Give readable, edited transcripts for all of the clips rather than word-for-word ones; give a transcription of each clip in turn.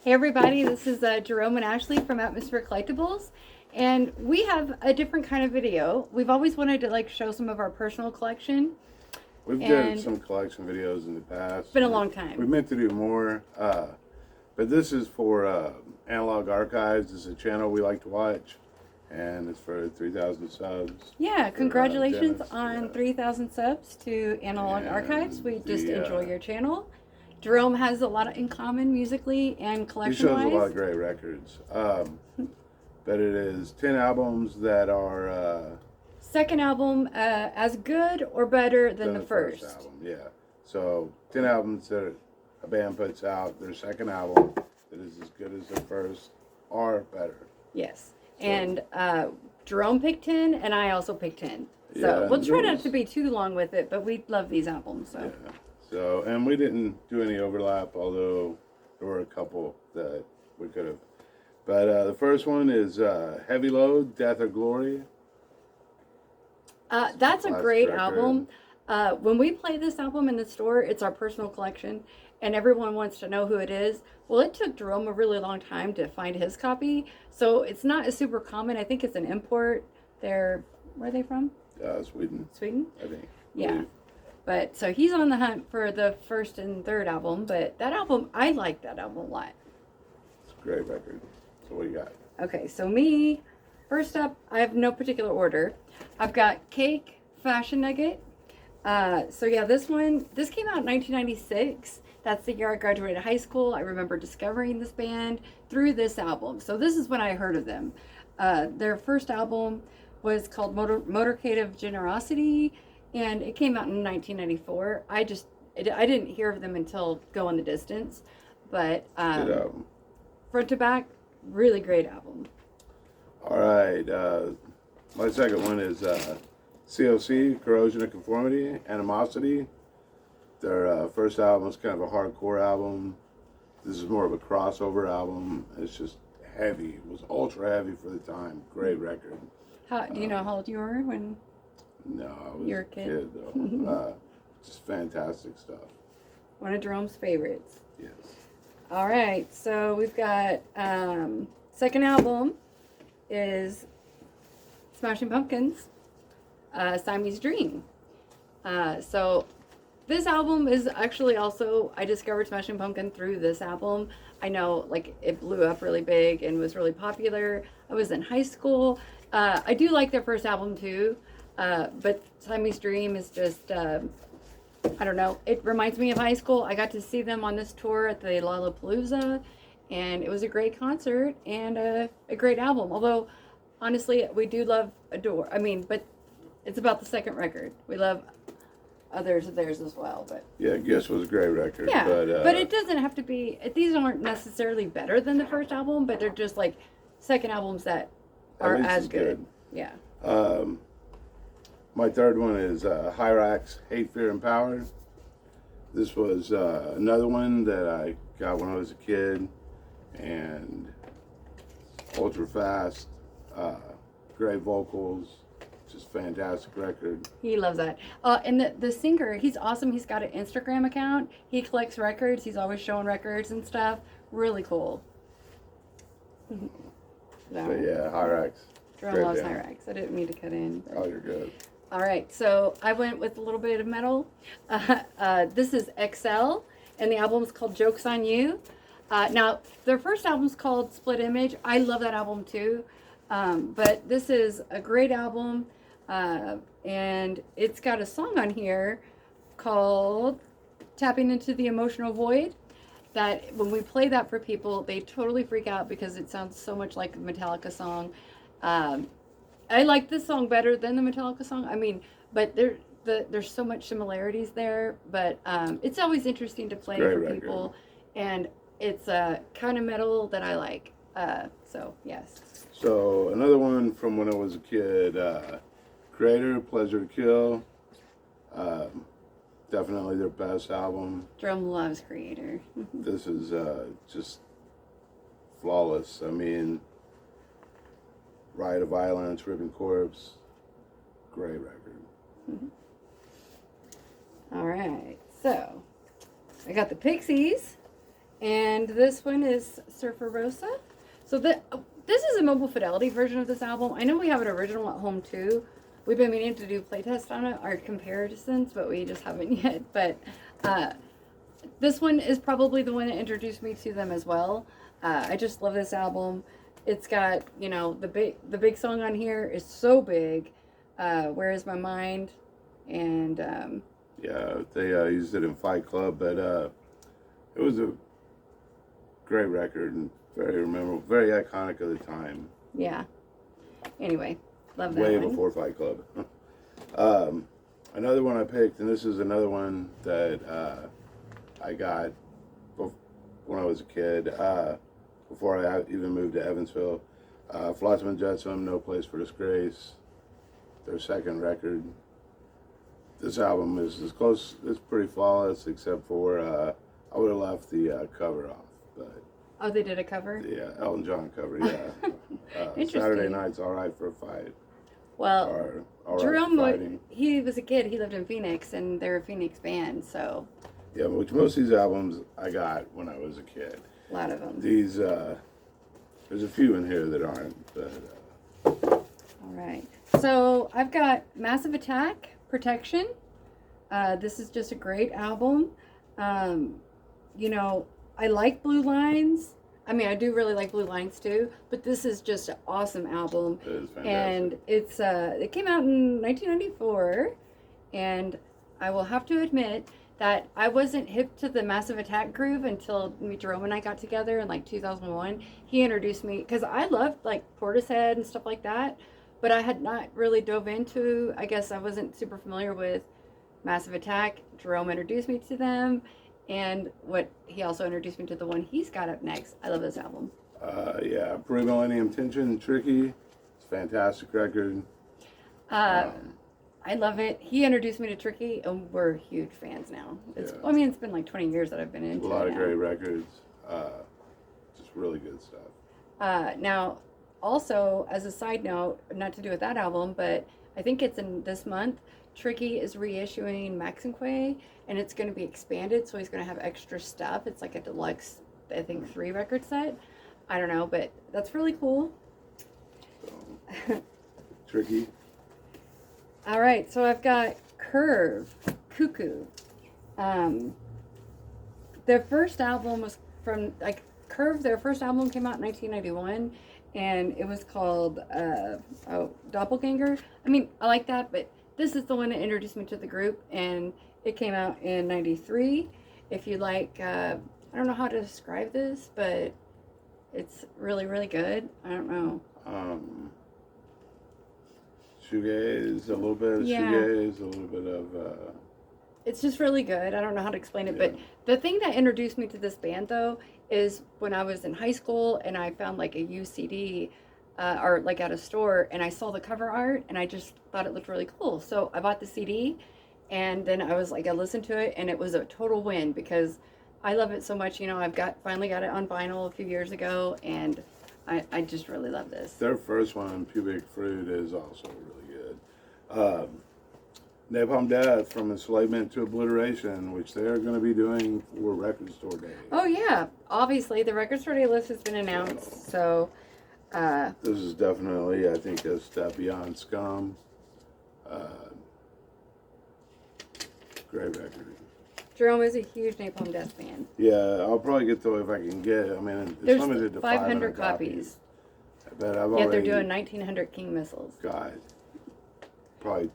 Hey everybody, this is Jerome and Ashley from Atmosphere Collectibles, and we have a different kind of video. We've always wanted to show some of our personal collection. We've done some collection videos in the past. It's been a long time. We meant to do more, but this is for Analog Archives. It's a channel we like to watch, and it's for 3,000 subs. Yeah, congratulations on 3,000 subs to Analog And Archives. We just enjoy your channel. Jerome has a lot in common musically and collection-wise. He shows a lot of great records. But it is 10 albums that are... second album as good or better than the first album, yeah. So 10 albums that a band puts out, their second album that is as good as their first or better. Yes. So, and Jerome picked 10 and I also picked 10. So we'll try not to be too long with it, but we love these albums. So. Yeah. So, and we didn't do any overlap, although there were a couple that we could have. But the first one is Heavy Load, Death or Glory. That's a great album. When we play this album in the store, it's our personal collection, and everyone wants to know who it is. Well, it took Jerome a really long time to find his copy, so it's not a super common. I think it's an import. Where are they from? Sweden. Sweden? I think. Yeah. But so he's on the hunt for the first and third album, but that album, I like that album a lot. It's a great record. So what do you got? Okay, so me, first up, I have no particular order. I've got Cake, Fashion Nugget. So yeah, this came out in 1996. That's the year I graduated high school. I remember discovering this band through this album. So this is when I heard of them. Their first album was called Motorcade of Generosity, and it came out in 1994. I didn't hear of them until Go in the Distance, but good album. Front to back, really great album. All right, my second one is COC, Corrosion of Conformity, Animosity. Their first album was kind of a hardcore album. This is more of a crossover album. It's just heavy. It was ultra heavy for the time. Great record. Do you know how old you were when? No, I was You're a kid though. Just fantastic stuff. One of Jerome's favorites. Yes. All right, so we've got second album is Smashing Pumpkins, Siamese Dream. So this album is actually also, I discovered Smashing Pumpkin through this album. I know it blew up really big and was really popular. I was in high school. I do like their first album too. But Siamese Dream is just, I don't know. It reminds me of high school. I got to see them on this tour at the Lollapalooza, and it was a great concert and a great album. Although, honestly, we do love Adore. I mean, but it's about the second record. We love others of theirs as well. But yeah, Guess was a great record. Yeah, but it doesn't have to be. These aren't necessarily better than the first album, but they're just second albums that are as good. Yeah. My third one is Hyrax, Hate, Fear, and Power. This was another one that I got when I was a kid, and ultra fast, great vocals, just fantastic record. He loves that. And the singer, he's awesome. He's got an Instagram account. He collects records. He's always showing records and stuff. Really cool. So yeah, Hyrax. Jerome loves Hyrax. I didn't mean to cut in. Oh, you're good. All right, so I went with a little bit of metal. This is XL, and the album is called Joke's on You. Now, their first album's called Split Image. I love that album too, but this is a great album, and it's got a song on here called Tapping Into the Emotional Void, that when we play that for people, they totally freak out because it sounds so much like a Metallica song. I like this song better than the Metallica song. I mean, but there's so much similarities there. But it's always interesting to play for people, and it's a kind of metal that I like. So yes. So another one from when I was a kid, Creator, Pleasure to Kill. Definitely their best album. Drum loves Creator. This is just flawless. I mean, Riot of Violence, Ribbon Corpse, great record. All right, so I got the Pixies, And this one is Surfer Rosa. So this is a mobile fidelity version of this album. I know we have an original at home too. We've been meaning to do playtest on it, art comparisons, but we just haven't yet. But this one is probably the one that introduced me to them as well. I just love this album. It's got, you know, the big song on here is so big. Where Is My Mind? And yeah, they used it in Fight Club, but it was a great record and very memorable, very iconic of the time. yeah. Anyway, love that Way one. before Fight Club. Another one I picked, and this is another one that I got when I was a kid, before I even moved to Evansville. Flotsam and Jetsam, No Place for Disgrace, their second record. This album is as close, it's pretty flawless, except for I would have left the cover off. But Oh, they did a cover? yeah, Elton John cover, yeah. Interesting. Saturday Night's All Right for a Fight. Well, Or All Right Jerome, for Fighting. he was a kid. He lived in Phoenix, and they're a Phoenix band, so Yeah, which most of these albums I got when I was a kid. a lot of them. These, there's a few in here that aren't, but All right. So I've got Massive Attack, Protection. This is just a great album. You know, I like Blue Lines. I mean, I do really like Blue Lines too, but this is just an awesome album. it is fantastic. And it's it came out in 1994, and I will have to admit that I wasn't hip to the Massive Attack groove until Jerome and I got together in like 2001. He introduced me because I loved like Portishead and stuff like that, but I had not really dove into. I guess I wasn't super familiar with Massive Attack. Jerome introduced me to them, and he also introduced me to the one he's got up next. I love this album. Yeah, Pre-Millennium Tension, Tricky. It's a fantastic record. I love it. He introduced me to Tricky, and we're huge fans now. Yeah. I mean, it's been like 20 years that I've been into A lot it of now. great records. Just really good stuff. Now, also, as a side note, not to do with that album, but I think it's in this month, Tricky is reissuing Maxinquay, and it's going to be expanded, so he's going to have extra stuff. It's like a deluxe, I think, 3 record set. I don't know, but that's really cool. So, Tricky. All right, so I've got Curve, Cuckoo. Their first album was from, like, Curve, their first album came out in 1991, and it was called, Doppelganger. I mean, I like that, but this is the one that introduced me to the group, and it came out in 93. If you like, I don't know how to describe this, but it's really, really good. I don't know. Shoegaze, a little bit of shoegaze, a little bit of... It's just really good. I don't know how to explain it, Yeah. but the thing that introduced me to this band, though, is when I was in high school and I found like a used CD or like at a store, and I saw the cover art and I just thought it looked really cool. So I bought the CD, and then I was like, I listened to it, and it was a total win because I love it so much. You know, finally got it on vinyl a few years ago, and I just really love this. Their first one, Pubic Fruit, is also really good. Napalm Death, From Enslavement to Obliteration, which they're going to be doing for Record Store Day. Oh yeah, obviously the Record Store Day list has been announced, so This is definitely, I think, a step beyond Scum. Great record. Jerome is a huge Napalm Death fan. Yeah, I'll probably get to it if I can get it. I mean, it's There's limited to 500 copies. But I've Yet already they're doing 1,900 King missiles. got probably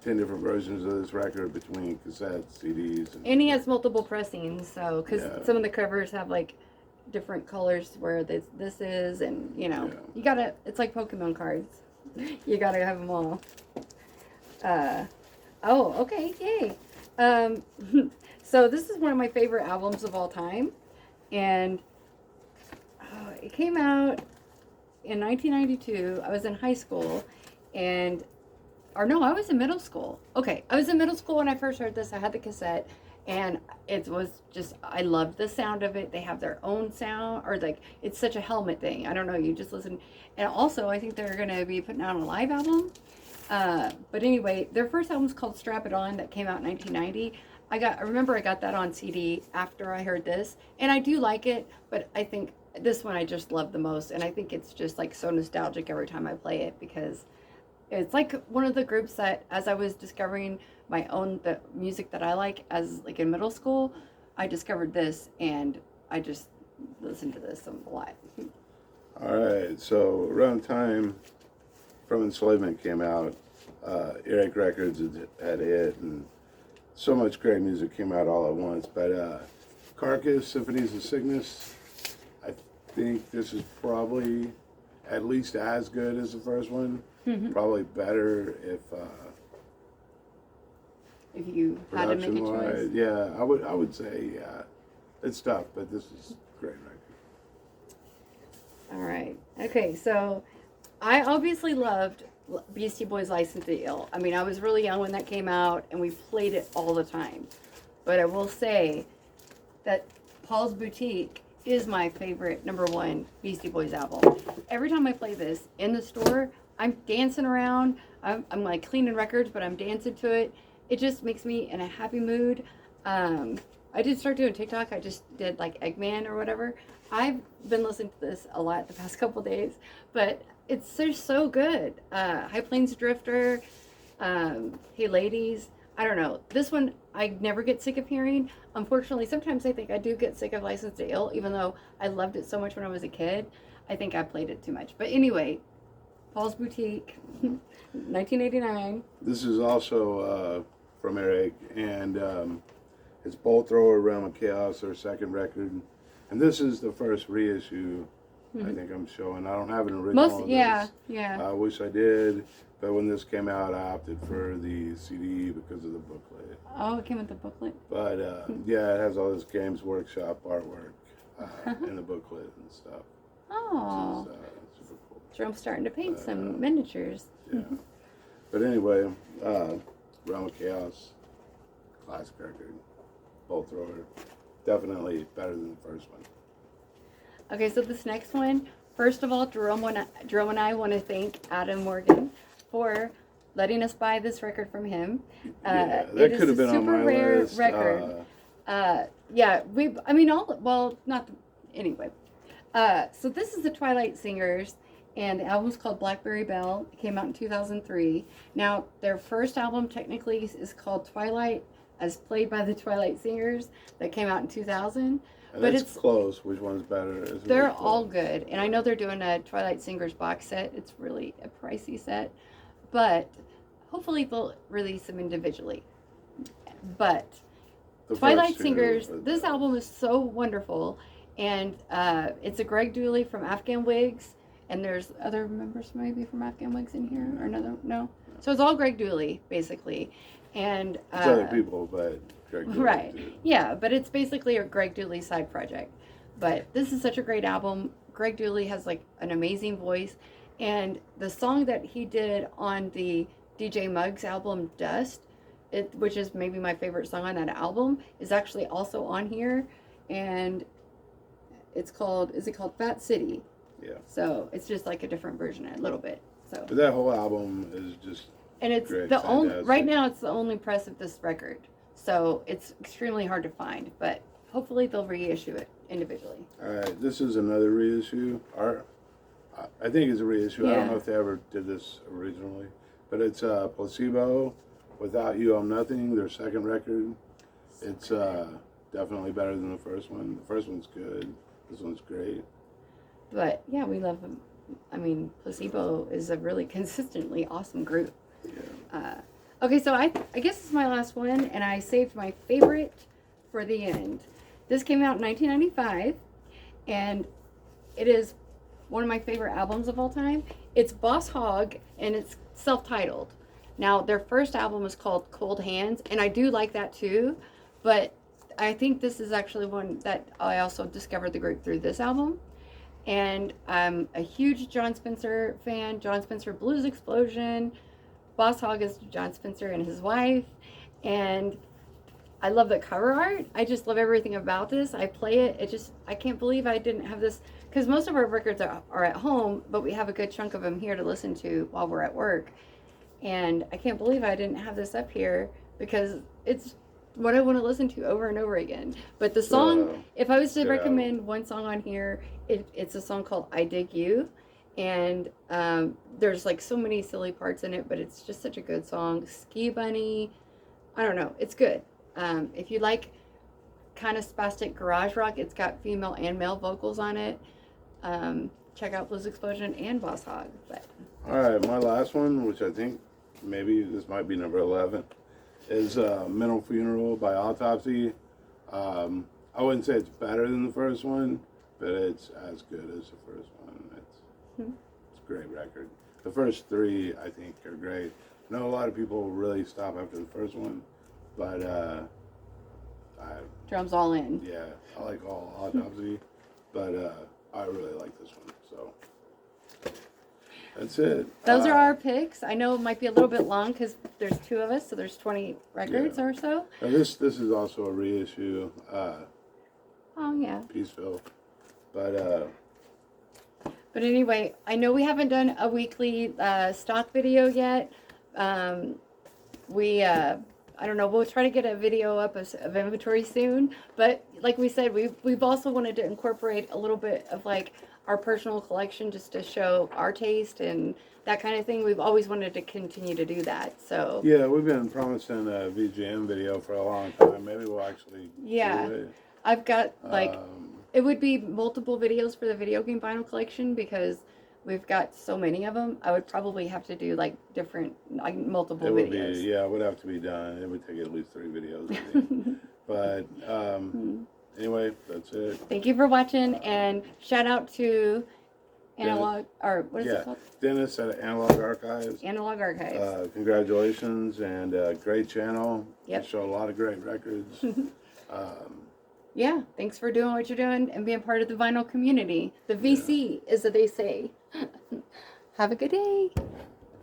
10 different versions of this record between cassettes, CDs. And he has multiple pressings, so because Yeah. some of the covers have like different colors where this is, and you know, Yeah. you gotta. It's like Pokemon cards. You gotta have them all. Oh, okay, yay. So this is one of my favorite albums of all time, and it came out in 1992. I was in high school, or no, I was in middle school. Okay, I was in middle school when I first heard this. I had the cassette, and it was just, I loved the sound of it. They have their own sound, or like, it's such a helmet thing. I don't know, you just listen. And also, I think they're going to be putting out a live album. But anyway, their first album is called Strap It On, that came out in 1990. I remember I got that on CD after I heard this, and I do like it, but I think this one I just love the most, and I think it's just like so nostalgic every time I play it because it's like one of the groups that, as I was discovering the music that I like as like in middle school, I discovered this, and I just listened to this a lot. All right, so around time From Enslavement came out, Earache Records had hit, and so much great music came out all at once. But Carcass, Symphonies of Sickness, I think this is probably at least as good as the first one. Mm-hmm. Probably better If you had to make a choice. Yeah, I would say it's tough, but this is a great record. All right. Okay, so I obviously loved Beastie Boys' License to Ill. I mean, I was really young when that came out, and we played it all the time. But I will say that Paul's Boutique is my favorite #1 Beastie Boys album. Every time I play this in the store, I'm dancing around. I'm like cleaning records, but I'm dancing to it. It just makes me in a happy mood. I did start doing TikTok. I just did like Eggman or whatever. I've been listening to this a lot the past couple days, but it's just so good. High Plains Drifter, Hey Ladies. I don't know. This one I never get sick of hearing. Unfortunately, sometimes I think I do get sick of License to Ill, even though I loved it so much when I was a kid. I think I played it too much. But anyway, Paul's Boutique, 1989. This is also from Eric, and it's Bolt Thrower, Realm of Chaos, their second record. And this is the first reissue I think I'm showing. I don't have an original. Yeah. I wish I did, but when this came out, I opted for the CD because of the booklet. Oh, it came with the booklet? But yeah, it has all this Games Workshop artwork in the booklet and stuff. Oh. Which is super cool. Jerome's starting to paint some miniatures. Yeah. But anyway, Realm of Chaos, classic record, Bolt Thrower, definitely better than the first one. Okay, so this next one, first of all, Jerome and I want to thank Adam Morgan for letting us buy this record from him. Yeah, that could have been on my list. Record. Anyway. So this is the Twilight Singers, and the album's called Blackberry Bell. It came out in 2003. Now, their first album technically is called Twilight, as played by the Twilight Singers, that came out in 2000. And but it's close. Which one's better? They're all good. And I know they're doing a Twilight Singers box set. It's really a pricey set. But hopefully they'll release them individually. But Twilight Singers, this album is so wonderful. And it's a Greg Dooley from Afghan Wigs. And there's other members maybe from Afghan Wigs in here? Or another? No? So it's all Greg Dooley, basically. And it's other people, but Greg Dooley right. too. Yeah, but it's basically a Greg Dooley side project. But this is such a great album. Greg Dooley has like an amazing voice. And the song that he did on the DJ Muggs album, Dust, which is maybe my favorite song on that album, is actually also on here. And is it called Fat City? Yeah. So it's just like a different version a little bit. So. But that whole album is just and it's great, the only fantastic. right now. It's the only press of this record, so it's extremely hard to find. But hopefully they'll reissue it individually. All right, this is another reissue. I think it's a reissue. I don't know if they ever did this originally, but it's Placebo, Without You I'm Nothing, their second record. It's definitely better than the first one. The first one's good. This one's great. But yeah, we love them. I mean, Placebo is a really consistently awesome group. Yeah. Okay, so I guess this is my last one, and I saved my favorite for the end. This came out in 1995, and it is one of my favorite albums of all time. It's Boss Hogg, and it's self-titled. Now, their first album is called Cold Hands, and I do like that too, but I think this is actually one that I also discovered the group through this album. And I'm a huge John Spencer fan. John Spencer Blues Explosion. Boss Hogg is John Spencer and his wife. And I love the cover art. I just love everything about this. I play it. I can't believe I didn't have this. Because most of our records are at home, but we have a good chunk of them here to listen to while we're at work. And I can't believe I didn't have this up here because it's what I want to listen to over and over again. But the song, if I was to good recommend one song on here, it's a song called "I Dig You," and there's like so many silly parts in it, but it's just such a good song. Ski Bunny, I don't know, it's good. If you like kind of spastic garage rock, it's got female and male vocals on it. Check out Blues Explosion and Boss Hog. But All right, my last one, which I think maybe this might be number 11, is Mental Funeral by Autopsy. I wouldn't say it's better than the first one, but it's as good as the first one. It's a great record. The first three, I think, are great. I know a lot of people really stop after the first one, but Drums all in. yeah, I like all Autopsy, but I really like this one, so that's it. Those are our picks. I know it might be a little bit long because there's 2 of us, so there's 20 records or so. This is also a reissue, Oh yeah. Peaceville, but anyway, I know we haven't done a weekly stock video yet. I don't know. We'll try to get a video up of inventory soon. But like we said, we've also wanted to incorporate a little bit of like our personal collection just to show our taste and that kind of thing. We've always wanted to continue to do that. So yeah, we've been promising a VGM video for a long time. Maybe we'll actually do it. I've got like it would be multiple videos for the video game vinyl collection because we've got so many of them. I would probably have to do like different, like multiple videos. It would have to be done. It would take at least 3 videos, I think. But anyway, that's it. Thank you for watching, and shout out to Analog, or what is it called? Dennis at Analog Archives. Analog Archives. Congratulations, and great channel. Yep. You show a lot of great records. Yeah, thanks for doing what you're doing and being part of the vinyl community. The VC, is what they say. Have a good day.